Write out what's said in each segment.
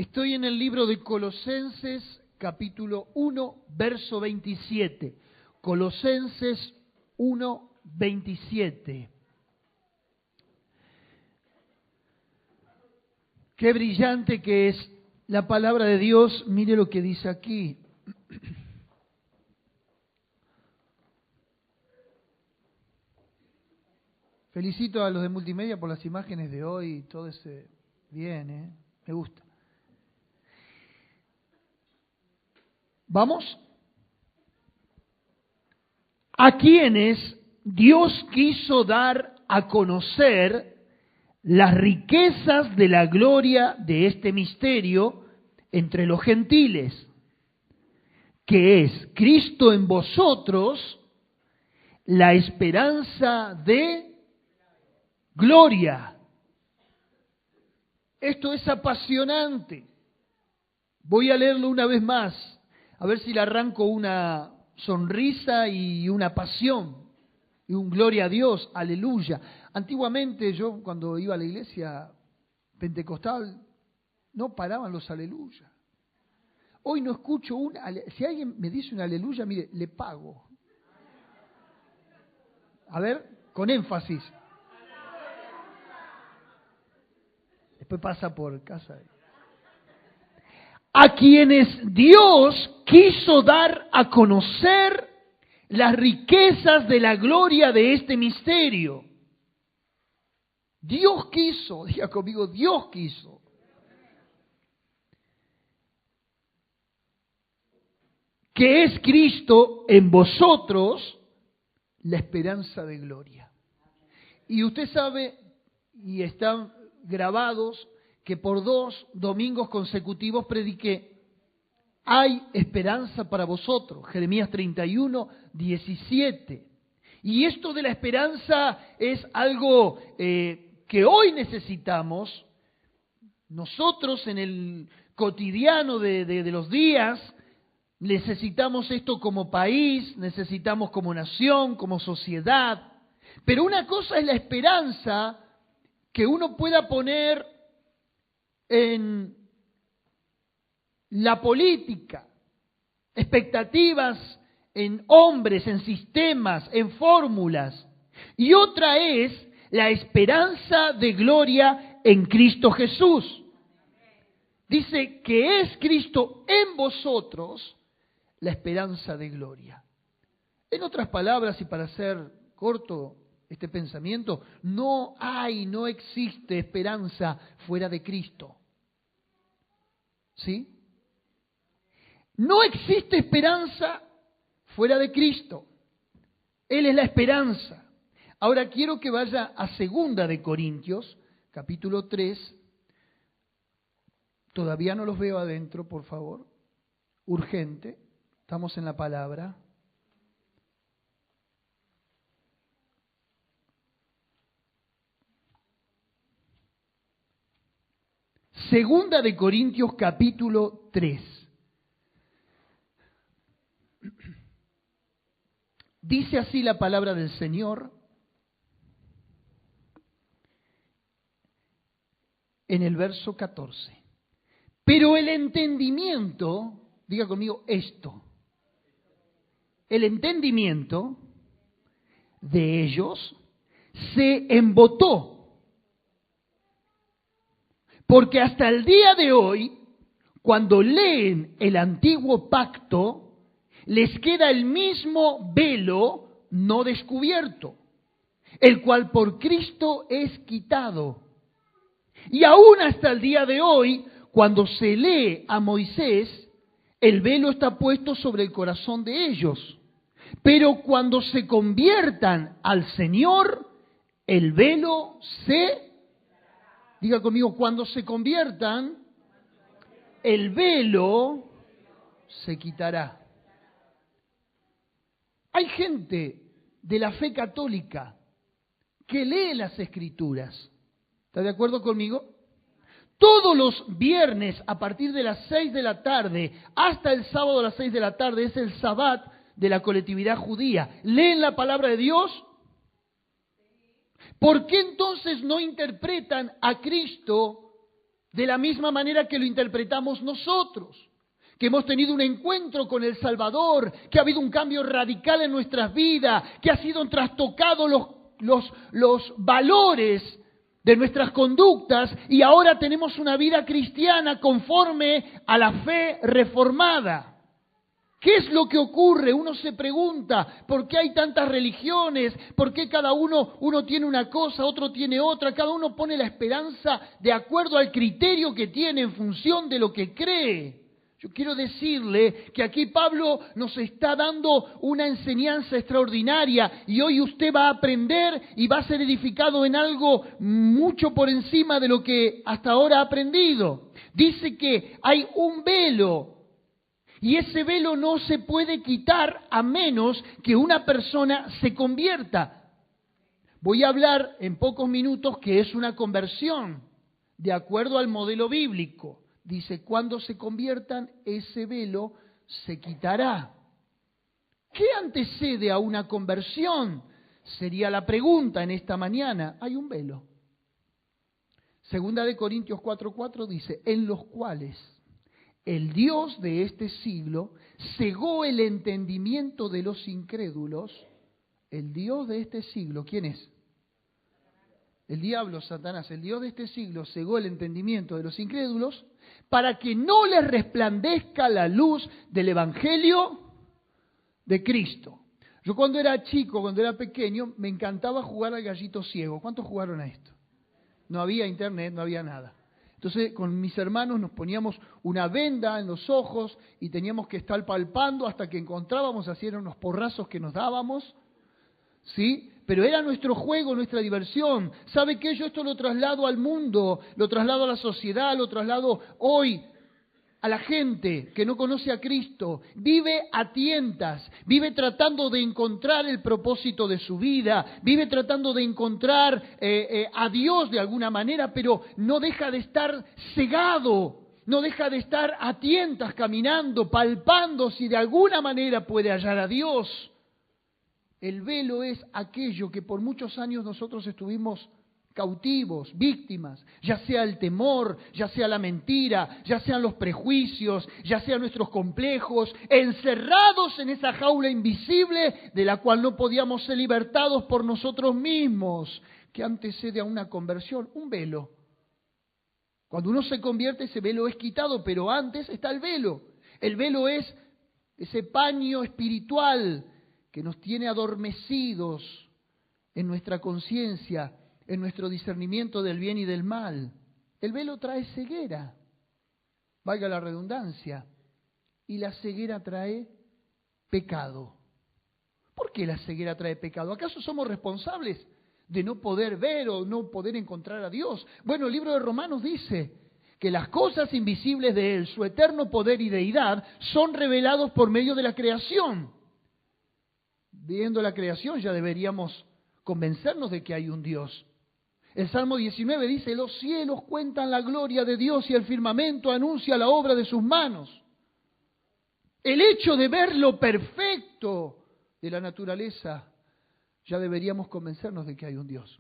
Estoy en el libro de Colosenses, capítulo 1, verso 27. Colosenses 1, 27. Qué brillante que es la palabra de Dios. Mire lo que dice aquí. Felicito a los de multimedia por las imágenes de hoy, todo ese bien, me gusta. ¿Vamos? A quienes Dios quiso dar a conocer las riquezas de la gloria de este misterio entre los gentiles, que es Cristo en vosotros, la esperanza de gloria. Esto es apasionante. Voy a leerlo una vez más, a ver si le arranco una sonrisa y una pasión, y un gloria a Dios, aleluya. Antiguamente yo cuando iba a la iglesia pentecostal no paraban los aleluya. Hoy no escucho si alguien me dice un aleluya, mire, le pago. A ver, con énfasis. Después pasa por casa. A quienes Dios quiso dar a conocer las riquezas de la gloria de este misterio. Dios quiso, diga conmigo, Dios quiso. Que es Cristo en vosotros, la esperanza de gloria. Y usted sabe, y están grabados, que por 2 domingos consecutivos prediqué, hay esperanza para vosotros, Jeremías 31, 17. Y esto de la esperanza es algo que hoy necesitamos. Nosotros en el cotidiano de los días necesitamos esto como país, necesitamos como nación, como sociedad. Pero una cosa es la esperanza que uno pueda poner en la política, expectativas en hombres, en sistemas, en fórmulas. Y otra es la esperanza de gloria en Cristo Jesús. Dice que es Cristo en vosotros la esperanza de gloria. En otras palabras, y para hacer corto este pensamiento, no existe esperanza fuera de Cristo. ¿Sí? No existe esperanza fuera de Cristo. Él es la esperanza. Ahora quiero que vaya a 2 de Corintios, capítulo 3. Todavía no los veo adentro, por favor. Urgente. Estamos en la palabra. Segunda de Corintios capítulo 3. Dice así la palabra del Señor en el verso 14. Pero el entendimiento, diga conmigo esto, el entendimiento de ellos se embotó. Porque hasta el día de hoy, cuando leen el antiguo pacto, les queda el mismo velo no descubierto, el cual por Cristo es quitado. Y aún hasta el día de hoy, cuando se lee a Moisés, el velo está puesto sobre el corazón de ellos. Pero cuando se conviertan al Señor, el velo diga conmigo, cuando se conviertan, el velo se quitará. Hay gente de la fe católica que lee las Escrituras. ¿Está de acuerdo conmigo? Todos los viernes a partir de las 6 de la tarde hasta el sábado a las 6 de la tarde es el Sabbat de la colectividad judía. ¿Leen la palabra de Dios? ¿Por qué entonces no interpretan a Cristo de la misma manera que lo interpretamos nosotros, que hemos tenido un encuentro con el Salvador, que ha habido un cambio radical en nuestras vidas, que ha sido trastocados los valores de nuestras conductas y ahora tenemos una vida cristiana conforme a la fe reformada. ¿Qué es lo que ocurre? Uno se pregunta, ¿por qué hay tantas religiones? ¿Por qué cada uno tiene una cosa, otro tiene otra? Cada uno pone la esperanza de acuerdo al criterio que tiene en función de lo que cree. Yo quiero decirle que aquí Pablo nos está dando una enseñanza extraordinaria y hoy usted va a aprender y va a ser edificado en algo mucho por encima de lo que hasta ahora ha aprendido. Dice que hay un velo. Y ese velo no se puede quitar a menos que una persona se convierta. Voy a hablar en pocos minutos que es una conversión, de acuerdo al modelo bíblico. Dice, cuando se conviertan, ese velo se quitará. ¿Qué antecede a una conversión? Sería la pregunta en esta mañana. Hay un velo. Segunda de Corintios 4:4 dice, en los cuales el Dios de este siglo cegó el entendimiento de los incrédulos. El Dios de este siglo, ¿quién es? El diablo, Satanás. El Dios de este siglo cegó el entendimiento de los incrédulos para que no les resplandezca la luz del Evangelio de Cristo. Yo cuando era chico, cuando era pequeño, me encantaba jugar al gallito ciego. ¿Cuántos jugaron a esto? No había internet, no había nada. Entonces, con mis hermanos nos poníamos una venda en los ojos y teníamos que estar palpando hasta que encontrábamos, así eran unos porrazos que nos dábamos, ¿sí? Pero era nuestro juego, nuestra diversión. ¿Sabe qué? Yo esto lo traslado al mundo, lo traslado a la sociedad, lo traslado hoy a la gente que no conoce a Cristo. Vive a tientas, vive tratando de encontrar el propósito de su vida, vive tratando de encontrar a Dios de alguna manera, pero no deja de estar cegado, no deja de estar a tientas caminando, palpando si de alguna manera puede hallar a Dios. El velo es aquello que por muchos años nosotros estuvimos cautivos, víctimas, ya sea el temor, ya sea la mentira, ya sean los prejuicios, ya sean nuestros complejos, encerrados en esa jaula invisible de la cual no podíamos ser libertados por nosotros mismos, que antecede a una conversión, un velo. Cuando uno se convierte, ese velo es quitado, pero antes está el velo. El velo es ese paño espiritual que nos tiene adormecidos en nuestra conciencia, en nuestro discernimiento del bien y del mal. El velo trae ceguera, valga la redundancia, y la ceguera trae pecado. ¿Por qué la ceguera trae pecado? ¿Acaso somos responsables de no poder ver o no poder encontrar a Dios? Bueno, el libro de Romanos dice que las cosas invisibles de Él, su eterno poder y deidad, son revelados por medio de la creación. Viendo la creación ya deberíamos convencernos de que hay un Dios. El Salmo 19 dice, los cielos cuentan la gloria de Dios y el firmamento anuncia la obra de sus manos. El hecho de ver lo perfecto de la naturaleza, ya deberíamos convencernos de que hay un Dios.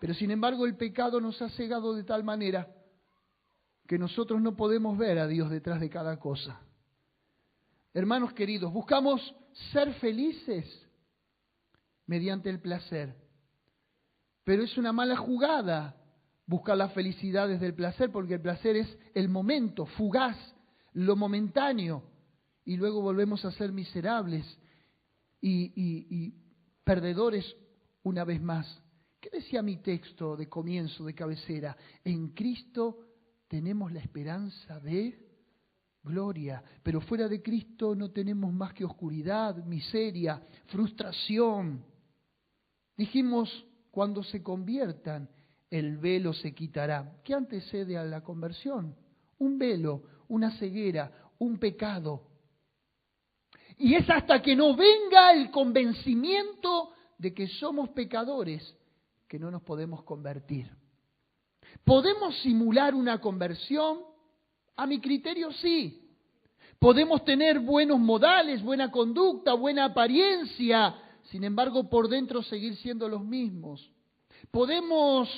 Pero sin embargo el pecado nos ha cegado de tal manera que nosotros no podemos ver a Dios detrás de cada cosa. Hermanos queridos, buscamos ser felices mediante el placer. Pero es una mala jugada buscar la felicidad desde el placer, porque el placer es el momento, fugaz, lo momentáneo, y luego volvemos a ser miserables y perdedores una vez más. ¿Qué decía mi texto de comienzo, de cabecera? En Cristo tenemos la esperanza de gloria, pero fuera de Cristo no tenemos más que oscuridad, miseria, frustración. Dijimos, cuando se conviertan, el velo se quitará. ¿Qué antecede a la conversión? Un velo, una ceguera, un pecado. Y es hasta que no venga el convencimiento de que somos pecadores que no nos podemos convertir. ¿Podemos simular una conversión? A mi criterio sí. Podemos tener buenos modales, buena conducta, buena apariencia, sin embargo por dentro seguir siendo los mismos. Podemos,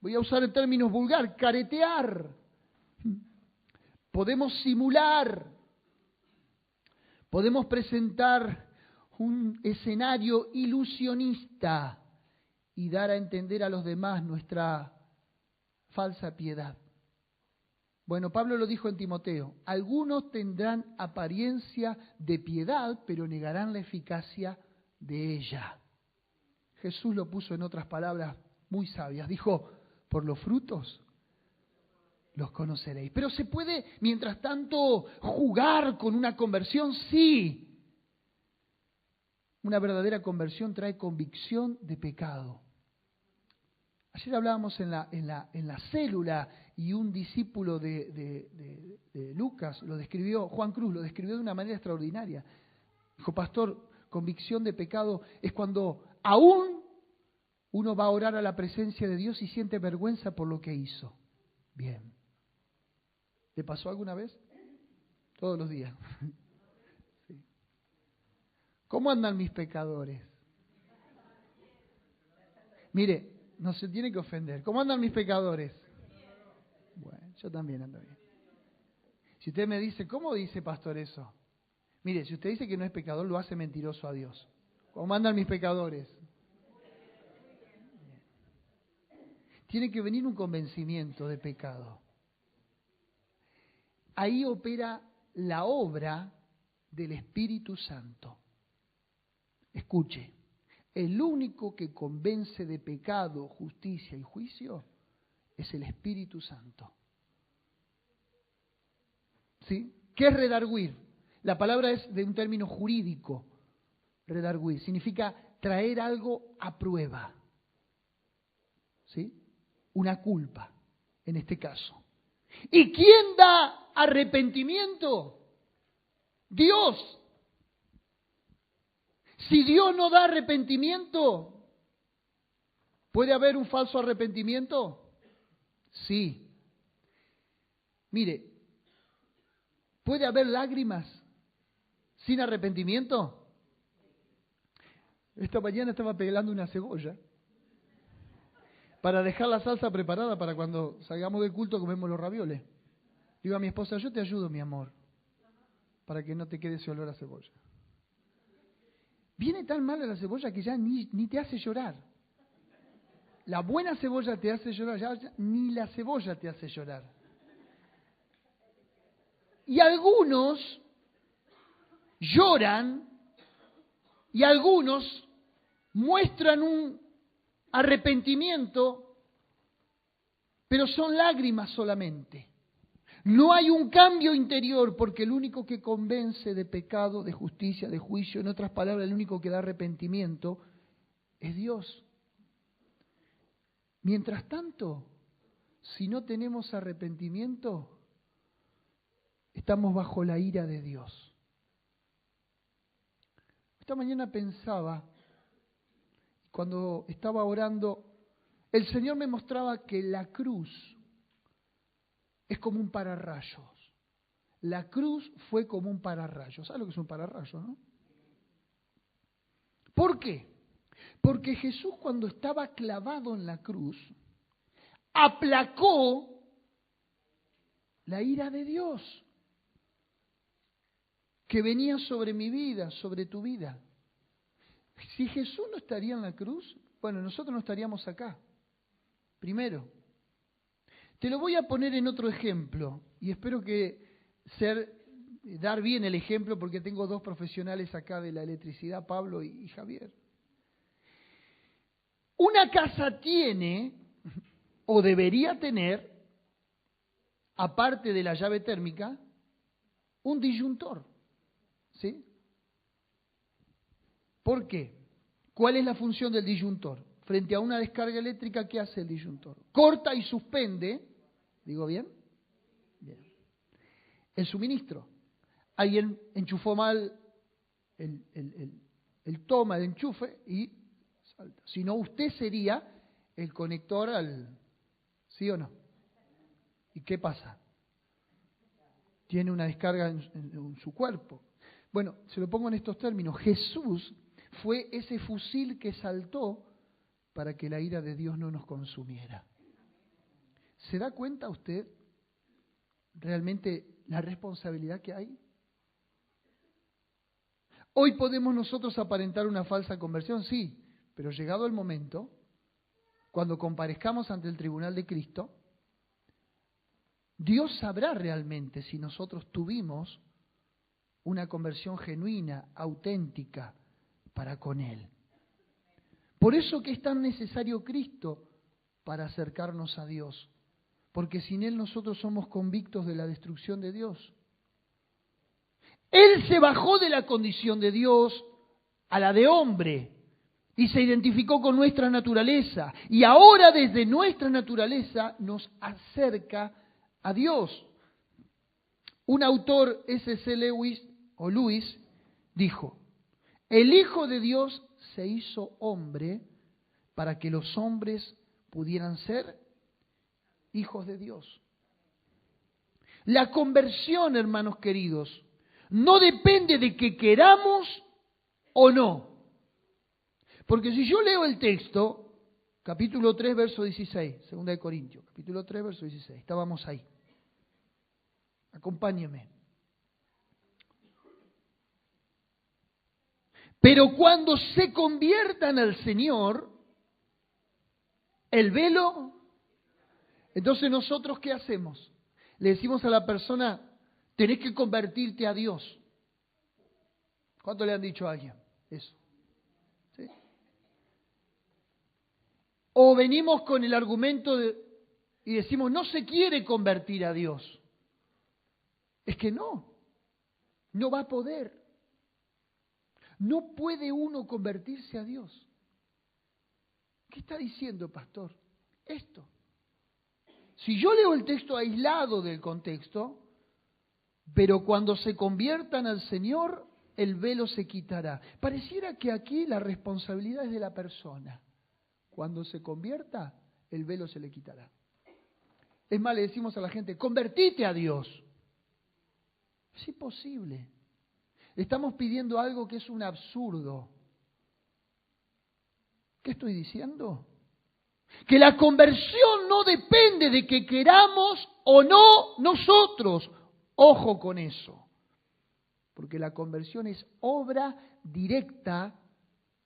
voy a usar el término vulgar, caretear, Podemos simular, podemos presentar un escenario ilusionista y dar a entender a los demás nuestra falsa piedad. Bueno, Pablo lo dijo en Timoteo, algunos tendrán apariencia de piedad, pero negarán la eficacia de ella. Jesús lo puso en otras palabras muy sabias, dijo, por los frutos los conoceréis. Pero se puede, mientras tanto, jugar con una conversión, sí. Una verdadera conversión trae convicción de pecado. Ayer hablábamos en la célula y un discípulo de Lucas lo describió, Juan Cruz lo describió de una manera extraordinaria. Dijo, pastor, convicción de pecado es cuando aún uno va a orar a la presencia de Dios y siente vergüenza por lo que hizo. Bien. ¿Le pasó alguna vez? Todos los días. Sí. ¿Cómo andan mis pecadores? Mire, no se tiene que ofender. ¿Cómo andan mis pecadores? Bueno, yo también ando bien. Si usted me dice, ¿cómo dice pastor eso? Mire, si usted dice que no es pecador, lo hace mentiroso a Dios. ¿Cómo andan mis pecadores? Tiene que venir un convencimiento de pecado. Ahí opera la obra del Espíritu Santo. Escuche, el único que convence de pecado, justicia y juicio es el Espíritu Santo. ¿Sí? ¿Qué es redarguir? La palabra es de un término jurídico. Redarguir significa traer algo a prueba. ¿Sí? Una culpa, en este caso. ¿Y quién da arrepentimiento? Dios. Si Dios no da arrepentimiento, ¿puede haber un falso arrepentimiento? Sí. Mire, ¿puede haber lágrimas sin arrepentimiento? Esta mañana estaba pelando una cebolla para dejar la salsa preparada para cuando salgamos del culto comemos los ravioles. Digo a mi esposa, yo te ayudo, mi amor, para que no te quede ese olor a cebolla. Viene tan mala la cebolla que ya ni te hace llorar. La buena cebolla te hace llorar, ya ni la cebolla te hace llorar. Y algunos lloran y algunos muestran un arrepentimiento, pero son lágrimas solamente. No hay un cambio interior, porque el único que convence de pecado, de justicia, de juicio, en otras palabras, el único que da arrepentimiento, es Dios. Mientras tanto, si no tenemos arrepentimiento, estamos bajo la ira de Dios. Esta mañana pensaba, cuando estaba orando, el Señor me mostraba que la cruz es como un pararrayos. La cruz fue como un pararrayos. ¿Sabes lo que es un pararrayos, no? ¿Por qué? Porque Jesús, cuando estaba clavado en la cruz, aplacó la ira de Dios que venía sobre mi vida, sobre tu vida. Si Jesús no estaría en la cruz, bueno, nosotros no estaríamos acá. Primero, te lo voy a poner en otro ejemplo y espero dar bien el ejemplo porque tengo dos profesionales acá de la electricidad, Pablo y Javier. Una casa tiene o debería tener, aparte de la llave térmica, un disyuntor. ¿Sí? ¿Por qué? ¿Cuál es la función del disyuntor? Frente a una descarga eléctrica, ¿qué hace el disyuntor? Corta y suspende, ¿digo bien? Bien. El suministro. Alguien enchufó mal el toma de enchufe y salta. Si no, usted sería el conector al... ¿Sí o no? ¿Y qué pasa? Tiene una descarga en su cuerpo. Bueno, se lo pongo en estos términos. Jesús fue ese fusil que saltó para que la ira de Dios no nos consumiera. ¿Se da cuenta usted realmente la responsabilidad que hay? Hoy podemos nosotros aparentar una falsa conversión, sí, pero llegado el momento, cuando comparezcamos ante el tribunal de Cristo, Dios sabrá realmente si nosotros tuvimos una conversión genuina, auténtica, para con Él. Por eso que es tan necesario Cristo para acercarnos a Dios, porque sin Él nosotros somos convictos de la destrucción de Dios. Él se bajó de la condición de Dios a la de hombre y se identificó con nuestra naturaleza. Y ahora desde nuestra naturaleza nos acerca a Dios. Un autor, S.C. Lewis, dijo: el Hijo de Dios se hizo hombre para que los hombres pudieran ser hijos de Dios. La conversión, hermanos queridos, no depende de que queramos o no. Porque si yo leo el texto, capítulo 3, verso 16, 2 de Corintios, capítulo 3, verso 16, estábamos ahí. Acompáñeme. Pero cuando se conviertan al Señor, el velo, entonces nosotros ¿qué hacemos? Le decimos a la persona: tenés que convertirte a Dios. ¿Cuánto le han dicho a alguien eso? ¿Sí? O venimos con el argumento y decimos: no se quiere convertir a Dios. Es que no va a poder. No puede uno convertirse a Dios. ¿Qué está diciendo, pastor? Esto. Si yo leo el texto aislado del contexto, pero cuando se conviertan al Señor, el velo se quitará. Pareciera que aquí la responsabilidad es de la persona. Cuando se convierta, el velo se le quitará. Es más, le decimos a la gente: convertite a Dios. Es imposible. Estamos pidiendo algo que es un absurdo. ¿Qué estoy diciendo? Que la conversión no depende de que queramos o no nosotros. Ojo con eso. Porque la conversión es obra directa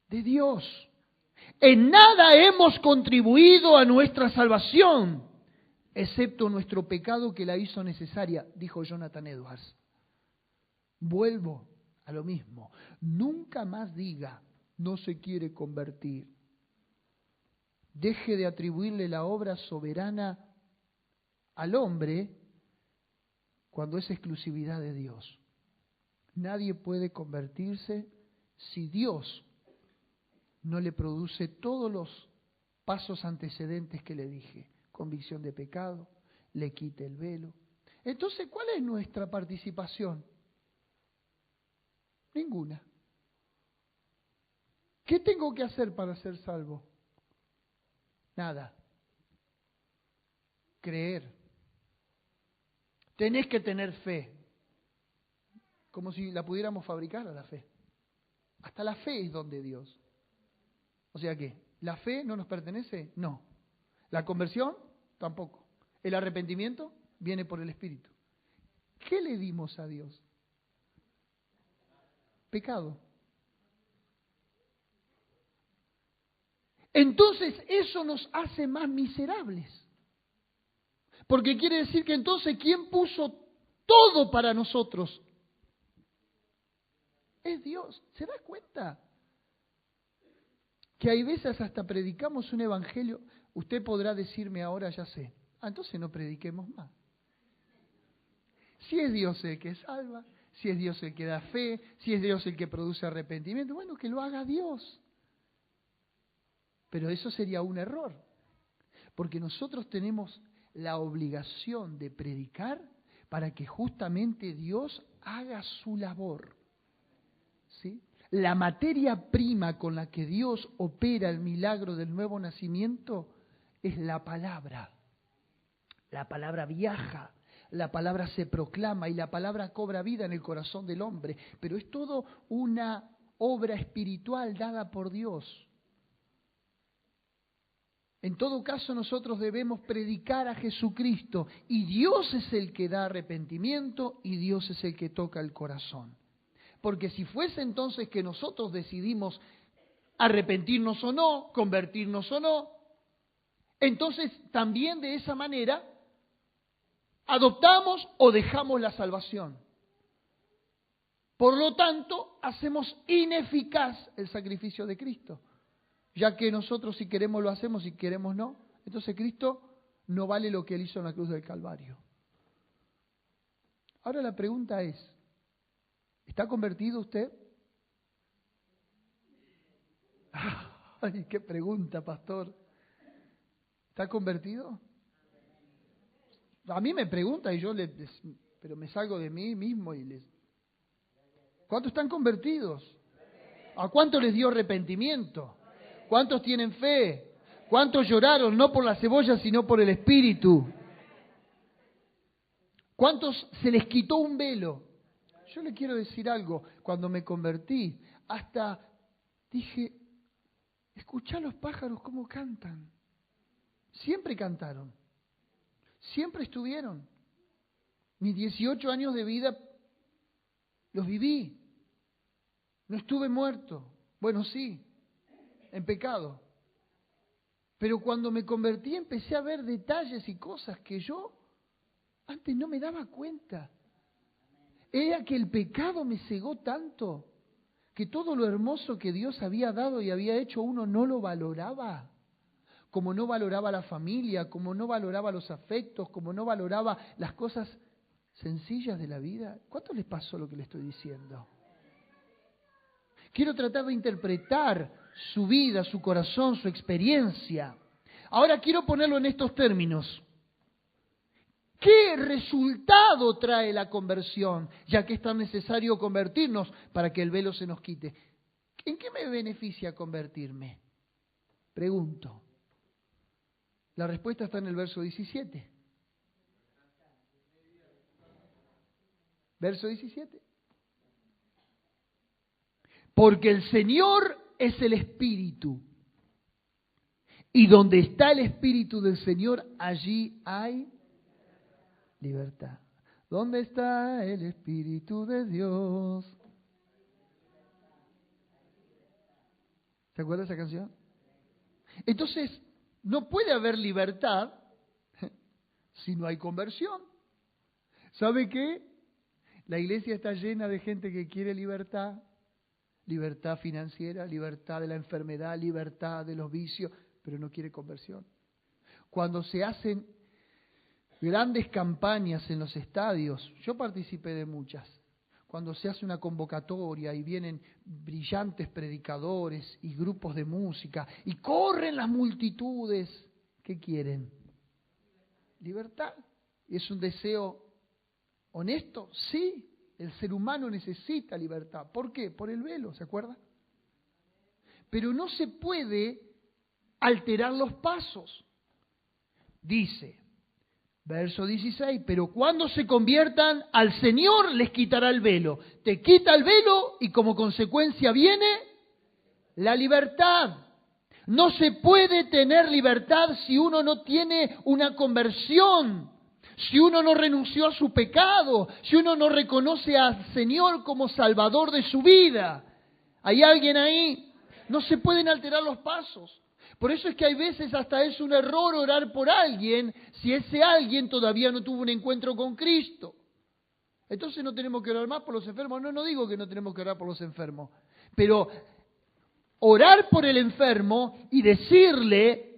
de Dios. En nada hemos contribuido a nuestra salvación, excepto nuestro pecado que la hizo necesaria, dijo Jonathan Edwards. Vuelvo a lo mismo. Nunca más diga: no se quiere convertir. Deje de atribuirle la obra soberana al hombre cuando es exclusividad de Dios. Nadie puede convertirse si Dios no le produce todos los pasos antecedentes que le dije. Convicción de pecado, le quite el velo. Entonces, ¿cuál es nuestra participación? Ninguna. ¿Qué tengo que hacer para ser salvo? Nada. Creer. Tenés que tener fe. Como si la pudiéramos fabricar a la fe. Hasta la fe es don de Dios. O sea que, ¿la fe no nos pertenece? No. ¿La conversión? Tampoco. ¿El arrepentimiento? Viene por el Espíritu. ¿Qué le dimos a Dios? Pecado. Entonces eso nos hace más miserables. Porque quiere decir que entonces ¿quién puso todo para nosotros? Es Dios. ¿Se da cuenta? Que hay veces hasta predicamos un evangelio. Usted podrá decirme ahora: ya sé. Entonces no prediquemos más. Si es Dios el que salva, si es Dios el que da fe, si es Dios el que produce arrepentimiento, bueno, que lo haga Dios. Pero eso sería un error, porque nosotros tenemos la obligación de predicar para que justamente Dios haga su labor. ¿Sí? La materia prima con la que Dios opera el milagro del nuevo nacimiento es la palabra. La palabra viaja, la palabra se proclama y la palabra cobra vida en el corazón del hombre. Pero es todo una obra espiritual dada por Dios. En todo caso, nosotros debemos predicar a Jesucristo y Dios es el que da arrepentimiento y Dios es el que toca el corazón. Porque si fuese entonces que nosotros decidimos arrepentirnos o no, convertirnos o no, entonces también de esa manera adoptamos o dejamos la salvación. Por lo tanto, hacemos ineficaz el sacrificio de Cristo. Ya que nosotros si queremos lo hacemos, si queremos no. Entonces Cristo no vale lo que Él hizo en la cruz del Calvario. Ahora la pregunta es, ¿está convertido usted? Ay, qué pregunta, pastor. ¿Está convertido? A mí me pregunta y yo pero me salgo de mí mismo y les... ¿Cuántos están convertidos? ¿A cuántos les dio arrepentimiento? ¿Cuántos tienen fe? ¿Cuántos lloraron no por la cebolla sino por el Espíritu? ¿Cuántos se les quitó un velo? Yo le quiero decir algo. Cuando me convertí, hasta dije, escuchá los pájaros cómo cantan. Siempre cantaron. Siempre estuvieron. Mis 18 años de vida los viví. No estuve muerto. Bueno, sí, en pecado. Pero cuando me convertí empecé a ver detalles y cosas que yo antes no me daba cuenta. Era que el pecado me cegó tanto que todo lo hermoso que Dios había dado y había hecho uno no lo valoraba. Como no valoraba la familia, como no valoraba los afectos, como no valoraba las cosas sencillas de la vida. ¿Cuánto les pasó lo que les estoy diciendo? Quiero tratar de interpretar su vida, su corazón, su experiencia. Ahora quiero ponerlo en estos términos. ¿Qué resultado trae la conversión? Ya que es tan necesario convertirnos para que el velo se nos quite. ¿En qué me beneficia convertirme? Pregunto. La respuesta está en el verso 17. Verso 17. Porque el Señor es el Espíritu. Y donde está el Espíritu del Señor, allí hay libertad. ¿Dónde está el Espíritu de Dios? ¿Se acuerda esa canción? Entonces, no puede haber libertad si no hay conversión. ¿Sabe qué? La iglesia está llena de gente que quiere libertad. Libertad financiera, libertad de la enfermedad, libertad de los vicios, pero no quiere conversión. Cuando se hacen grandes campañas en los estadios, yo participé de muchas, cuando se hace una convocatoria y vienen brillantes predicadores y grupos de música y corren las multitudes, ¿qué quieren? Libertad. ¿Es un deseo honesto? Sí. El ser humano necesita libertad. ¿Por qué? Por el velo, ¿se acuerda? Pero no se puede alterar los pasos. Dice, verso 16, pero cuando se conviertan, al Señor les quitará el velo. Te quita el velo y como consecuencia viene la libertad. No se puede tener libertad si uno no tiene una conversión. Si uno no renunció a su pecado, si uno no reconoce al Señor como Salvador de su vida. ¿Hay alguien ahí? No se pueden alterar los pasos. Por eso es que hay veces hasta es un error orar por alguien si ese alguien todavía no tuvo un encuentro con Cristo. Entonces no tenemos que orar más por los enfermos. No digo que no tenemos que orar por los enfermos. Pero orar por el enfermo y decirle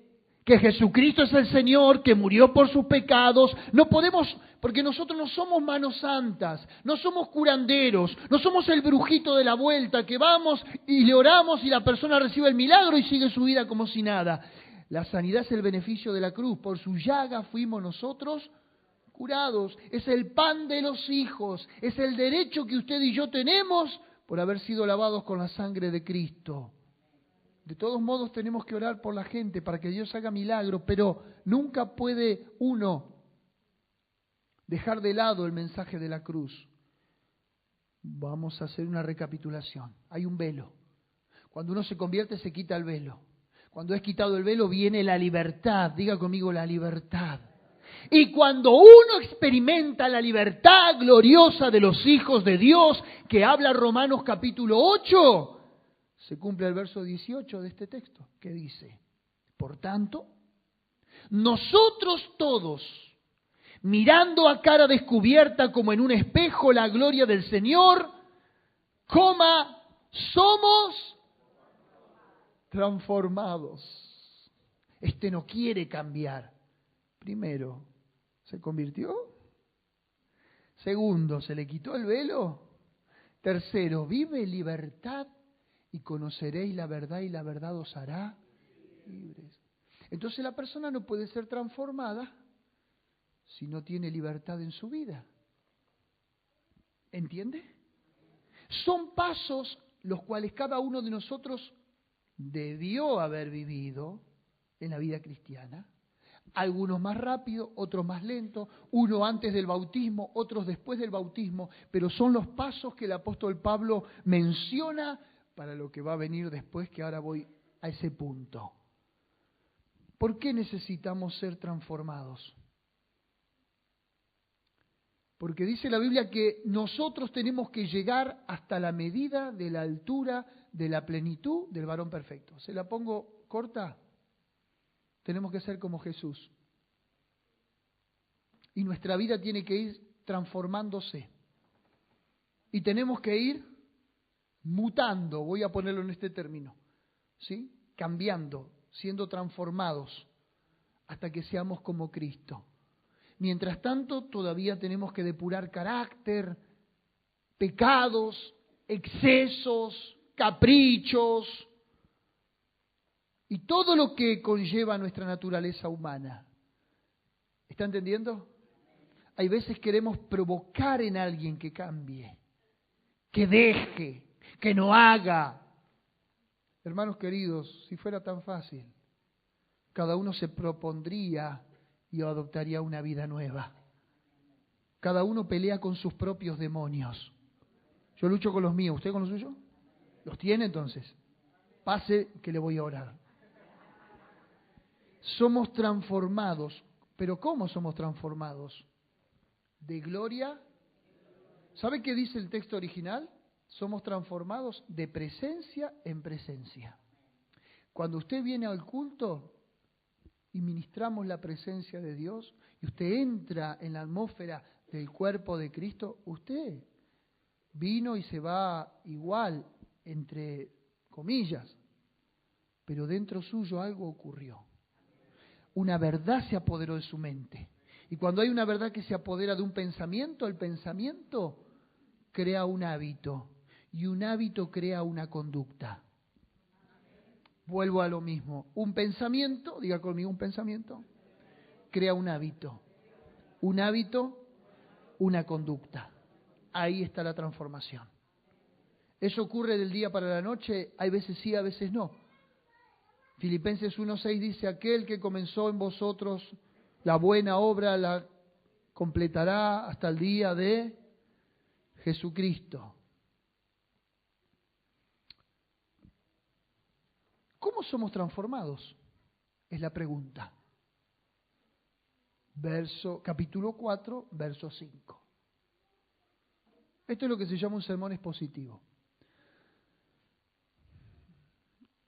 que Jesucristo es el Señor, que murió por sus pecados. No podemos, porque nosotros no somos manos santas, no somos curanderos, no somos el brujito de la vuelta que vamos y le oramos y la persona recibe el milagro y sigue su vida como si nada. La sanidad es el beneficio de la cruz. Por su llaga fuimos nosotros curados. Es el pan de los hijos, es el derecho que usted y yo tenemos por haber sido lavados con la sangre de Cristo. De todos modos tenemos que orar por la gente para que Dios haga milagros, pero nunca puede uno dejar de lado el mensaje de la cruz. Vamos a hacer una recapitulación. Hay un velo. Cuando uno se convierte se quita el velo. Cuando es quitado el velo viene la libertad. Diga conmigo, la libertad. Y cuando uno experimenta la libertad gloriosa de los hijos de Dios, que habla Romanos capítulo 8, se cumple el verso 18 de este texto, que dice: por tanto, nosotros todos, mirando a cara descubierta como en un espejo la gloria del Señor, somos transformados. Este no quiere cambiar. Primero, ¿se convirtió? Segundo, ¿se le quitó el velo? Tercero, vive en libertad y conoceréis la verdad y la verdad os hará libres. Entonces la persona no puede ser transformada si no tiene libertad en su vida. ¿Entiende? Son pasos los cuales cada uno de nosotros debió haber vivido en la vida cristiana. Algunos más rápido, otros más lento, uno antes del bautismo, otros después del bautismo, pero son los pasos que el apóstol Pablo menciona para lo que va a venir después, que ahora voy a ese punto. ¿Por qué necesitamos ser transformados? Porque dice la Biblia que nosotros tenemos que llegar hasta la medida de la altura de la plenitud del varón perfecto. ¿Se la pongo corta? Tenemos que ser como Jesús. Y nuestra vida tiene que ir transformándose. Y tenemos que ir mutando, voy a ponerlo en este término, ¿sí? Cambiando, siendo transformados hasta que seamos como Cristo. Mientras tanto, todavía tenemos que depurar carácter, pecados, excesos, caprichos y todo lo que conlleva nuestra naturaleza humana. ¿Está entendiendo? Hay veces queremos provocar en alguien que cambie, que deje, que no haga. Hermanos queridos, si fuera tan fácil, cada uno se propondría y adoptaría una vida nueva. Cada uno pelea con sus propios demonios. Yo lucho con los míos, ¿usted con los suyos? ¿Los tiene entonces? Pase que le voy a orar. Somos transformados, pero ¿cómo somos transformados? De gloria. ¿Sabe qué dice el texto original? Somos transformados de presencia en presencia. Cuando usted viene al culto y ministramos la presencia de Dios, y usted entra en la atmósfera del cuerpo de Cristo, usted vino y se va igual, entre comillas, pero dentro suyo algo ocurrió. Una verdad se apoderó de su mente. Y cuando hay una verdad que se apodera de un pensamiento, el pensamiento crea un hábito. Y un hábito crea una conducta. Vuelvo a lo mismo. Un pensamiento, diga conmigo, un pensamiento, crea un hábito. Un hábito, una conducta. Ahí está la transformación. ¿Eso ocurre del día para la noche? Hay veces sí, a veces no. Filipenses 1:6 dice: aquel que comenzó en vosotros la buena obra la completará hasta el día de Jesucristo. ¿Cómo somos transformados? Es la pregunta. Capítulo 4, verso 5. Esto es lo que se llama un sermón expositivo.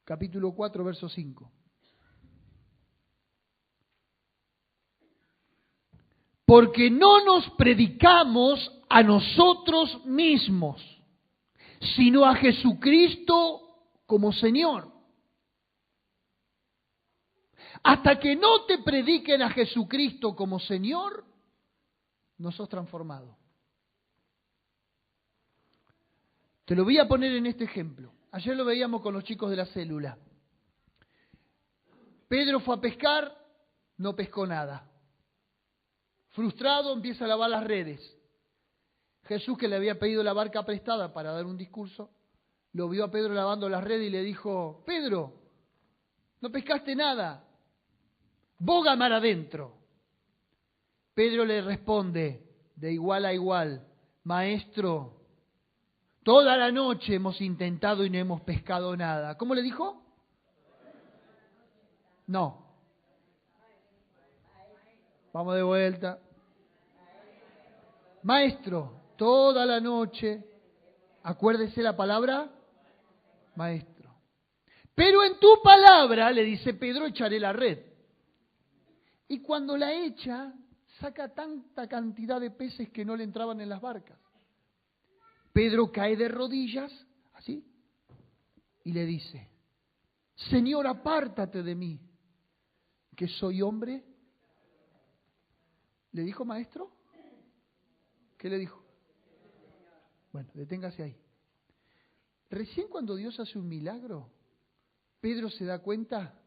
Capítulo 4, verso 5. Porque no nos predicamos a nosotros mismos, sino a Jesucristo como Señor. Hasta que no te prediquen a Jesucristo como Señor, no sos transformado. Te lo voy a poner en este ejemplo. Ayer lo veíamos con los chicos de la célula. Pedro fue a pescar, no pescó nada. Frustrado, empieza a lavar las redes. Jesús, que le había pedido la barca prestada para dar un discurso, lo vio a Pedro lavando las redes y le dijo: Pedro, no pescaste nada, boga mar adentro. Pedro le responde de igual a igual: Maestro, toda la noche hemos intentado y no hemos pescado nada. ¿Cómo le dijo? No. Vamos de vuelta. Maestro, toda la noche. Acuérdese la palabra maestro. Pero en tu palabra, le dice Pedro, echaré la red. Y cuando la echa, saca tanta cantidad de peces que no le entraban en las barcas. Pedro cae de rodillas, así, y le dice, Señor, apártate de mí, que soy hombre. ¿Le dijo maestro? ¿Qué le dijo? Bueno, deténgase ahí. Recién cuando Dios hace un milagro, Pedro se da cuenta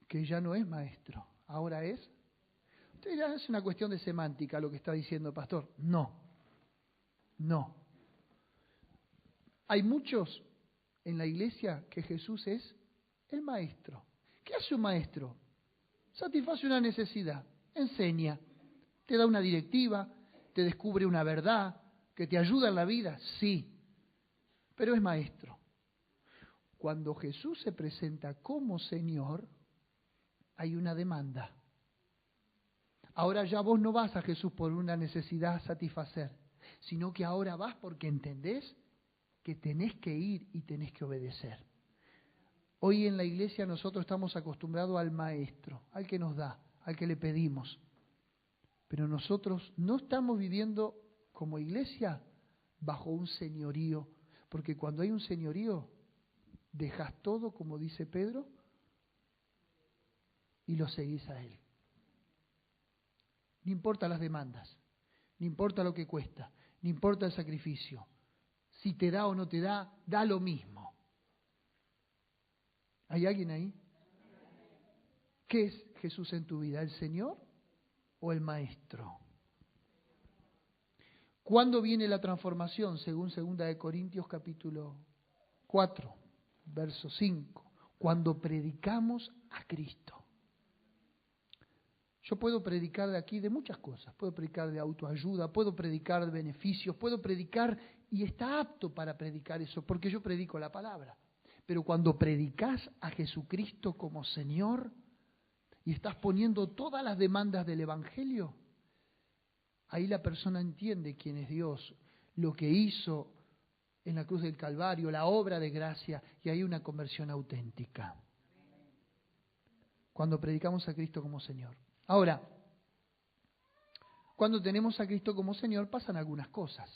que ya no es maestro, ahora es. Usted dirá, es una cuestión de semántica lo que está diciendo el pastor. No. Hay muchos en la iglesia que Jesús es el maestro. ¿Qué hace un maestro? Satisface una necesidad, enseña, te da una directiva, te descubre una verdad, que te ayuda en la vida, sí, pero es maestro. Cuando Jesús se presenta como Señor, hay una demanda. Ahora ya vos no vas a Jesús por una necesidad a satisfacer, sino que ahora vas porque entendés que tenés que ir y tenés que obedecer. Hoy en la iglesia nosotros estamos acostumbrados al maestro, al que nos da, al que le pedimos. Pero nosotros no estamos viviendo como iglesia bajo un señorío, porque cuando hay un señorío, dejas todo, como dice Pedro, y lo seguís a él. No importa las demandas, no importa lo que cuesta, no importa el sacrificio. Si te da o no te da, da lo mismo. ¿Hay alguien ahí? ¿Qué es Jesús en tu vida? ¿El Señor o el Maestro? ¿Cuándo viene la transformación? Según 2 Corintios capítulo 4, verso 5. Cuando predicamos a Cristo. Yo puedo predicar de aquí de muchas cosas. Puedo predicar de autoayuda, puedo predicar de beneficios, puedo predicar y está apto para predicar eso, porque yo predico la palabra. Pero cuando predicas a Jesucristo como Señor y estás poniendo todas las demandas del Evangelio, ahí la persona entiende quién es Dios, lo que hizo en la cruz del Calvario, la obra de gracia, y hay una conversión auténtica. Cuando predicamos a Cristo como Señor. Ahora, cuando tenemos a Cristo como Señor pasan algunas cosas.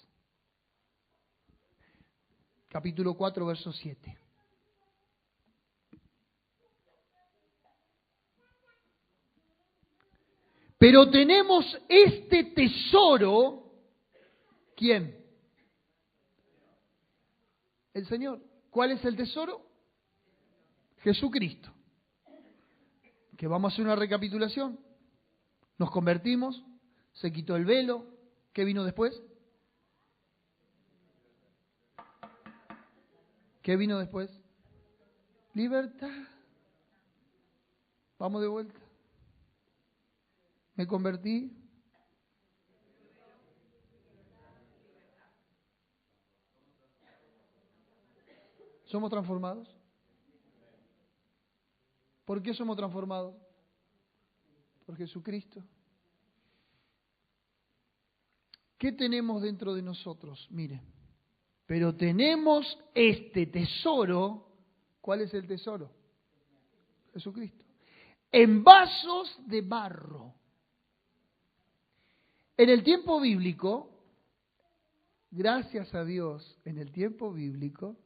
Capítulo 4, verso 7. Pero tenemos este tesoro, ¿quién? El Señor. ¿Cuál es el tesoro? Jesucristo. Que vamos a hacer una recapitulación. Nos convertimos, se quitó el velo. ¿Qué vino después? ¿Qué vino después? Libertad. Vamos de vuelta. Me convertí. ¿Somos transformados? ¿Por qué somos transformados? Por Jesucristo. ¿Qué tenemos dentro de nosotros? Mire, pero tenemos este tesoro. ¿Cuál es el tesoro? Jesucristo. En vasos de barro. En el tiempo bíblico, gracias a Dios, en el tiempo bíblico,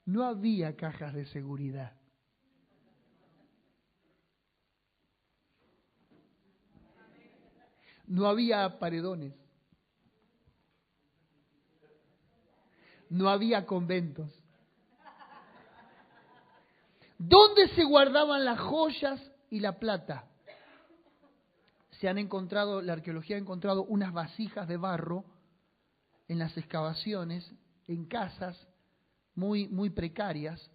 no había cajas de seguridad. No había paredones. No había conventos. ¿Dónde se guardaban las joyas y la plata? Se han encontrado, la arqueología ha encontrado unas vasijas de barro en las excavaciones, en casas muy precarias,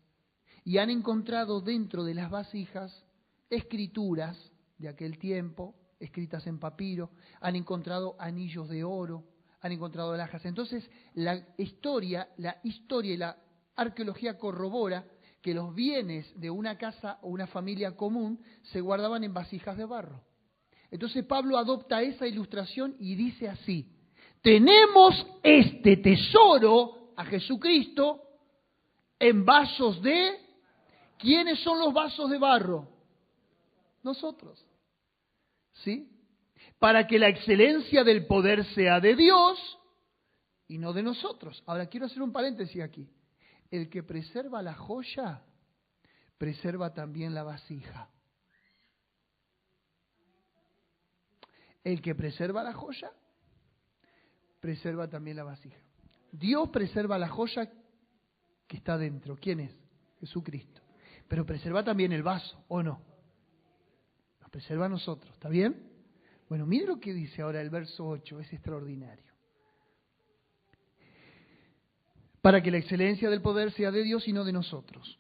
y han encontrado dentro de las vasijas escrituras de aquel tiempo, escritas en papiro, han encontrado anillos de oro, han encontrado alhajas. Entonces, la historia y la arqueología corrobora que los bienes de una casa o una familia común se guardaban en vasijas de barro. Entonces Pablo adopta esa ilustración y dice así: tenemos este tesoro, a Jesucristo, en vasos de... ¿Quiénes son los vasos de barro? Nosotros. ¿Sí? Para que la excelencia del poder sea de Dios y no de nosotros. Ahora quiero hacer un paréntesis aquí. El que preserva la joya, preserva también la vasija. El que preserva la joya, preserva también la vasija. Dios preserva la joya que está dentro. ¿Quién es? Jesucristo. Pero preserva también el vaso, ¿o no? Nos preserva a nosotros, ¿está bien? Bueno, mire lo que dice ahora el verso 8, es extraordinario. Para que la excelencia del poder sea de Dios y no de nosotros.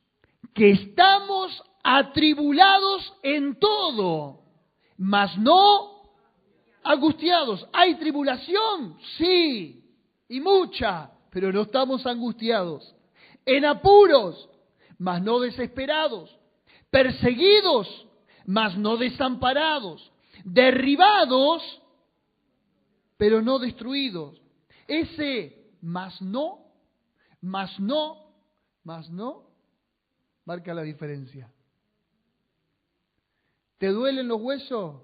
Que estamos atribulados en todo, mas no angustiados. ¿Hay tribulación? Sí, y mucha, pero no estamos angustiados. En apuros, mas no desesperados. Perseguidos, mas no desamparados. Derribados, pero no destruidos. Ese mas no, marca la diferencia. ¿Te duelen los huesos?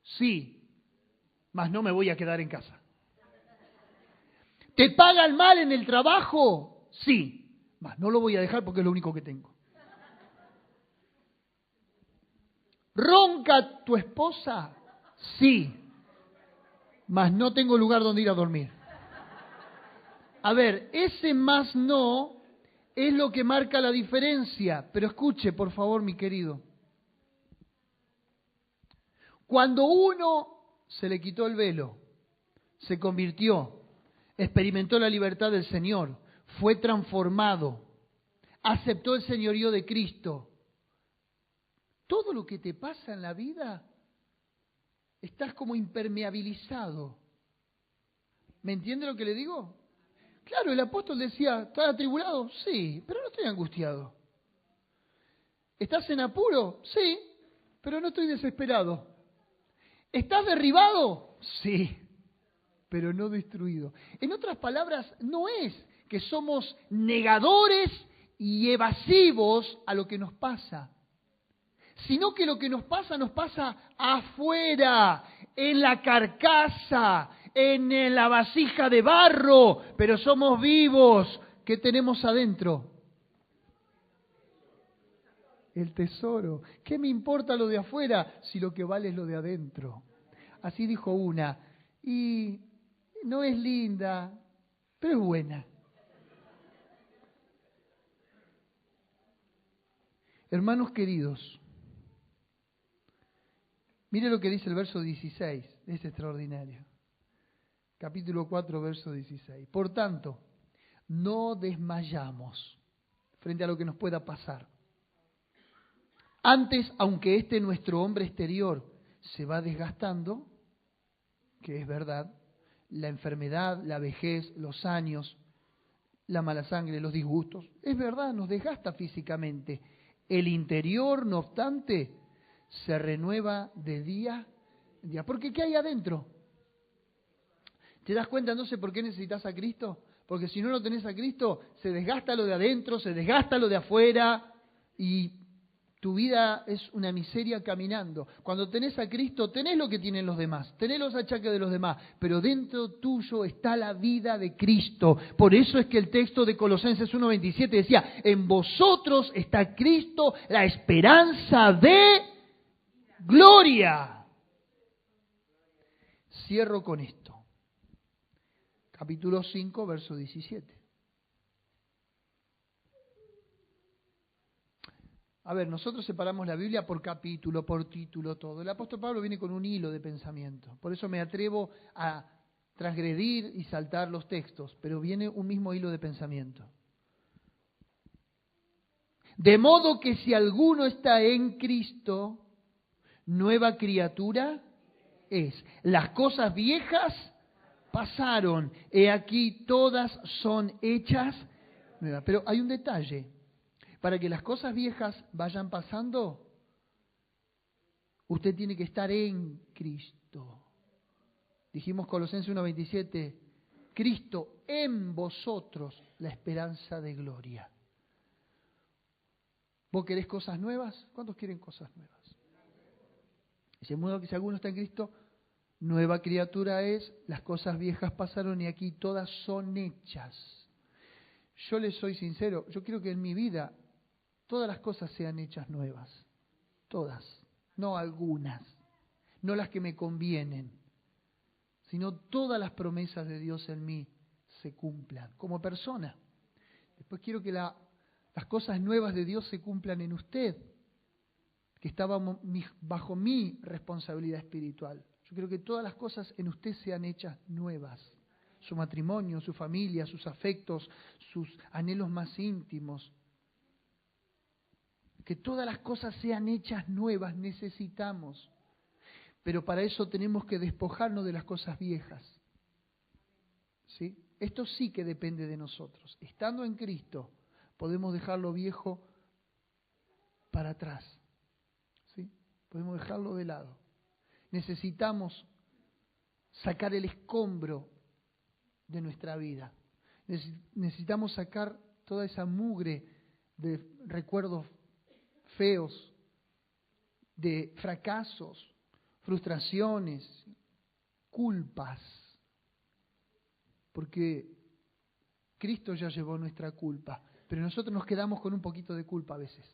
Sí, mas no me voy a quedar en casa. ¿Te pagan mal en el trabajo? Sí, mas no lo voy a dejar porque es lo único que tengo. ¿Ronca tu esposa? Sí, mas no tengo lugar donde ir a dormir. A ver, ese más no es lo que marca la diferencia. Pero escuche, por favor, mi querido. Cuando uno se le quitó el velo, se convirtió, experimentó la libertad del Señor, fue transformado, aceptó el señorío de Cristo, todo lo que te pasa en la vida, estás como impermeabilizado. ¿Me entiende lo que le digo? Claro, el apóstol decía, ¿estás atribulado? Sí, pero no estoy angustiado. ¿Estás en apuro? Sí, pero no estoy desesperado. ¿Estás derribado? Sí, pero no destruido. En otras palabras, no es que somos negadores y evasivos a lo que nos pasa, sino que lo que nos pasa afuera, en la carcasa, en la vasija de barro, pero somos vivos. ¿Qué tenemos adentro? El tesoro. ¿Qué me importa lo de afuera si lo que vale es lo de adentro? Así dijo una. Y no es linda, pero es buena. Hermanos queridos, mire lo que dice el verso 16, es extraordinario. Capítulo 4, verso 16. Por tanto, no desmayamos frente a lo que nos pueda pasar. Antes, aunque nuestro hombre exterior se va desgastando, que es verdad, la enfermedad, la vejez, los años, la mala sangre, los disgustos, es verdad, nos desgasta físicamente. El interior, no obstante, se renueva de día en día. Porque ¿qué hay adentro? ¿Te das cuenta entonces por qué necesitas a Cristo? Porque si no lo tenés a Cristo, se desgasta lo de adentro, se desgasta lo de afuera y tu vida es una miseria caminando. Cuando tenés a Cristo, tenés lo que tienen los demás, tenés los achaques de los demás, pero dentro tuyo está la vida de Cristo. Por eso es que el texto de Colosenses 1:27 decía, en vosotros está Cristo, la esperanza de gloria. Cierro con esto. Capítulo 5, verso 17. A ver, nosotros separamos la Biblia por capítulo, por título, todo. El apóstol Pablo viene con un hilo de pensamiento. Por eso me atrevo a transgredir y saltar los textos, pero viene un mismo hilo de pensamiento. De modo que si alguno está en Cristo, nueva criatura es. Las cosas viejas pasaron, he aquí todas son hechas nuevas. Pero hay un detalle. Para que las cosas viejas vayan pasando, usted tiene que estar en Cristo. Dijimos Colosenses 1:27, Cristo en vosotros, la esperanza de gloria. ¿Vos querés cosas nuevas? ¿Cuántos quieren cosas nuevas? Si alguno está en Cristo, nueva criatura es, las cosas viejas pasaron y aquí todas son hechas. Yo les soy sincero, yo quiero que en mi vida todas las cosas sean hechas nuevas. Todas, no algunas, no las que me convienen, sino todas las promesas de Dios en mí se cumplan como persona. Después quiero que las cosas nuevas de Dios se cumplan en usted, que estaba bajo mi responsabilidad espiritual. Yo quiero que todas las cosas en usted sean hechas nuevas. Su matrimonio, su familia, sus afectos, sus anhelos más íntimos. Que todas las cosas sean hechas nuevas, necesitamos. Pero para eso tenemos que despojarnos de las cosas viejas. ¿Sí? Esto sí que depende de nosotros. Estando en Cristo, podemos dejar lo viejo para atrás. ¿Sí? Podemos dejarlo de lado. Necesitamos sacar el escombro de nuestra vida. Necesitamos sacar toda esa mugre de recuerdos feos, de fracasos, frustraciones, culpas. Porque Cristo ya llevó nuestra culpa, pero nosotros nos quedamos con un poquito de culpa a veces,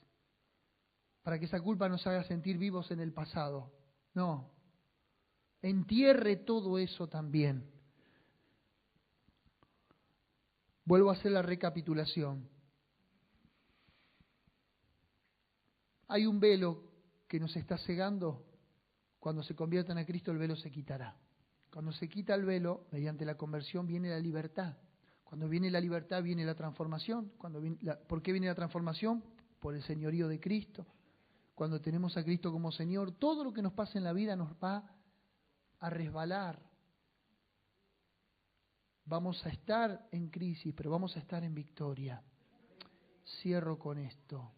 para que esa culpa nos haga sentir vivos en el pasado. No, entierre todo eso también. Vuelvo a hacer la recapitulación. Hay un velo que nos está cegando. Cuando se conviertan a Cristo, el velo se quitará. Cuando se quita el velo, mediante la conversión viene la libertad. Cuando viene la libertad, viene la transformación. ¿Por qué viene la transformación? Por el señorío de Cristo. Cuando tenemos a Cristo como Señor, todo lo que nos pasa en la vida nos va a resbalar. Vamos a estar en crisis, pero vamos a estar en victoria. Cierro con esto.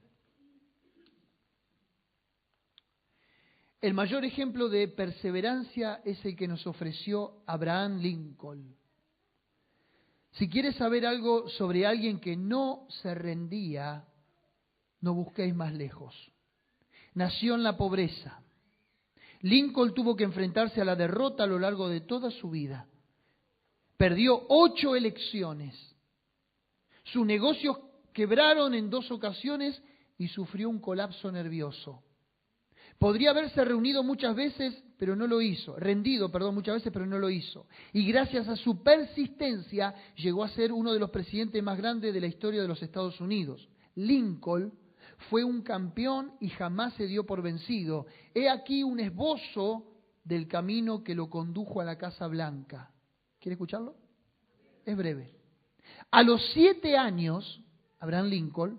El mayor ejemplo de perseverancia es el que nos ofreció Abraham Lincoln. Si quieres saber algo sobre alguien que no se rendía, no busquéis más lejos. Nació en la pobreza. Lincoln tuvo que enfrentarse a la derrota a lo largo de toda su vida. Perdió 8 elecciones. Sus negocios quebraron en 2 ocasiones y sufrió un colapso nervioso. Podría haberse rendido muchas veces, pero no lo hizo. Y gracias a su persistencia llegó a ser uno de los presidentes más grandes de la historia de los Estados Unidos. Lincoln fue un campeón y jamás se dio por vencido. He aquí un esbozo del camino que lo condujo a la Casa Blanca. ¿Quiere escucharlo? Es breve. A los 7 años, Abraham Lincoln,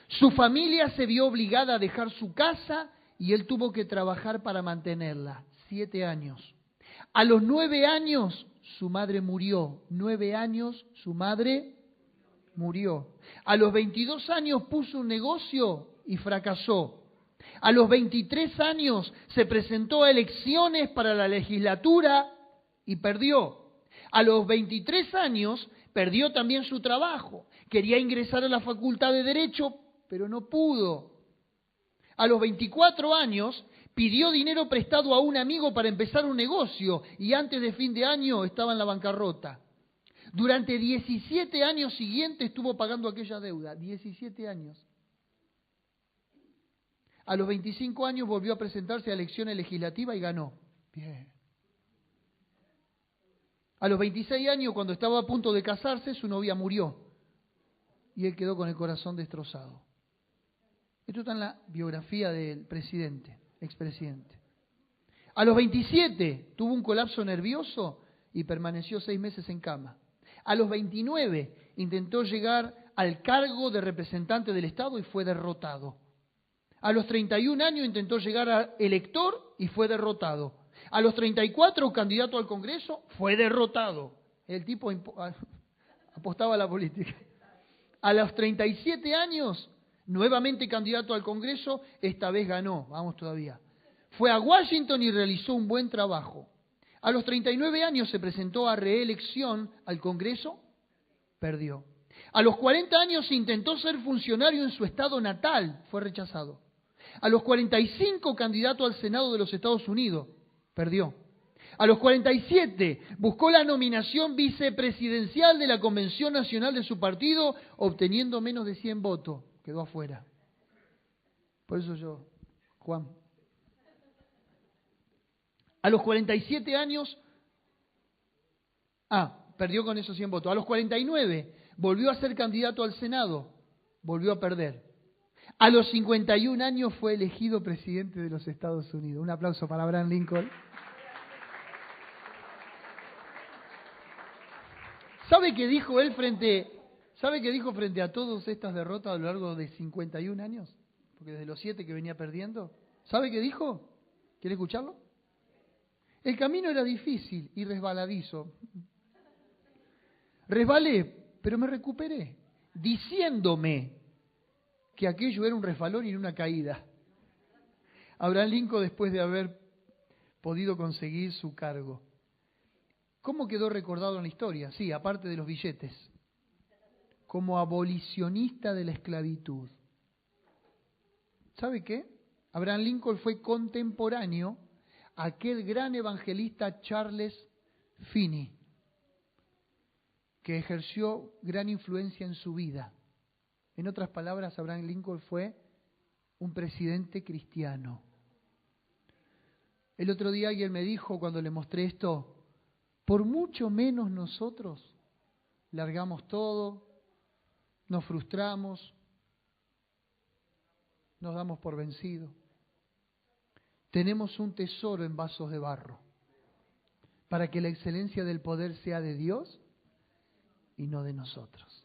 su familia se vio obligada a dejar su casa y él tuvo que trabajar para mantenerla. 7 años. A los 9 años, su madre murió. 9 años, su madre murió. A los 22 años puso un negocio y fracasó. A los 23 años se presentó a elecciones para la legislatura y perdió. A los 23 años perdió también su trabajo. Quería ingresar a la Facultad de Derecho, pero no pudo. A los 24 años pidió dinero prestado a un amigo para empezar un negocio y antes de fin de año estaba en la bancarrota. Durante 17 años siguientes estuvo pagando aquella deuda. 17 años. A los 25 años volvió a presentarse a elecciones legislativas y ganó. Bien. A los 26 años, cuando estaba a punto de casarse, su novia murió. Y él quedó con el corazón destrozado. Esto está en la biografía del presidente, expresidente. A los 27 tuvo un colapso nervioso y permaneció 6 meses en cama. A los 29 intentó llegar al cargo de representante del Estado y fue derrotado. A los 31 años intentó llegar a elector y fue derrotado. A los 34, candidato al Congreso, fue derrotado. El tipo apostaba a la política. A los 37 años, nuevamente candidato al Congreso, esta vez ganó, vamos todavía. Fue a Washington y realizó un buen trabajo. A los 39 años se presentó a reelección al Congreso, perdió. A los 40 años intentó ser funcionario en su estado natal, fue rechazado. A los 45 candidato al Senado de los Estados Unidos, perdió. A los 47 buscó la nominación vicepresidencial de la Convención Nacional de su partido, obteniendo menos de 100 votos, quedó afuera. Por eso yo, Juan. A los 47 años, perdió con esos 100 votos. A los 49 volvió a ser candidato al Senado, volvió a perder. A los 51 años fue elegido presidente de los Estados Unidos. Un aplauso para Abraham Lincoln. ¿Sabe qué dijo él frente a todas estas derrotas a lo largo de 51 años? Porque desde los 7 que venía perdiendo. ¿Sabe qué dijo? ¿Quiere escucharlo? El camino era difícil y resbaladizo. Resbalé, pero me recuperé, diciéndome que aquello era un resbalón y no una caída. Abraham Lincoln, después de haber podido conseguir su cargo. ¿Cómo quedó recordado en la historia? Sí, aparte de los billetes. Como abolicionista de la esclavitud. ¿Sabe qué? Abraham Lincoln fue contemporáneo a aquel gran evangelista Charles Finney, que ejerció gran influencia en su vida. En otras palabras, Abraham Lincoln fue un presidente cristiano. El otro día alguien me dijo, cuando le mostré esto, por mucho menos nosotros largamos todo, nos frustramos, nos damos por vencidos. Tenemos un tesoro en vasos de barro, para que la excelencia del poder sea de Dios y no de nosotros.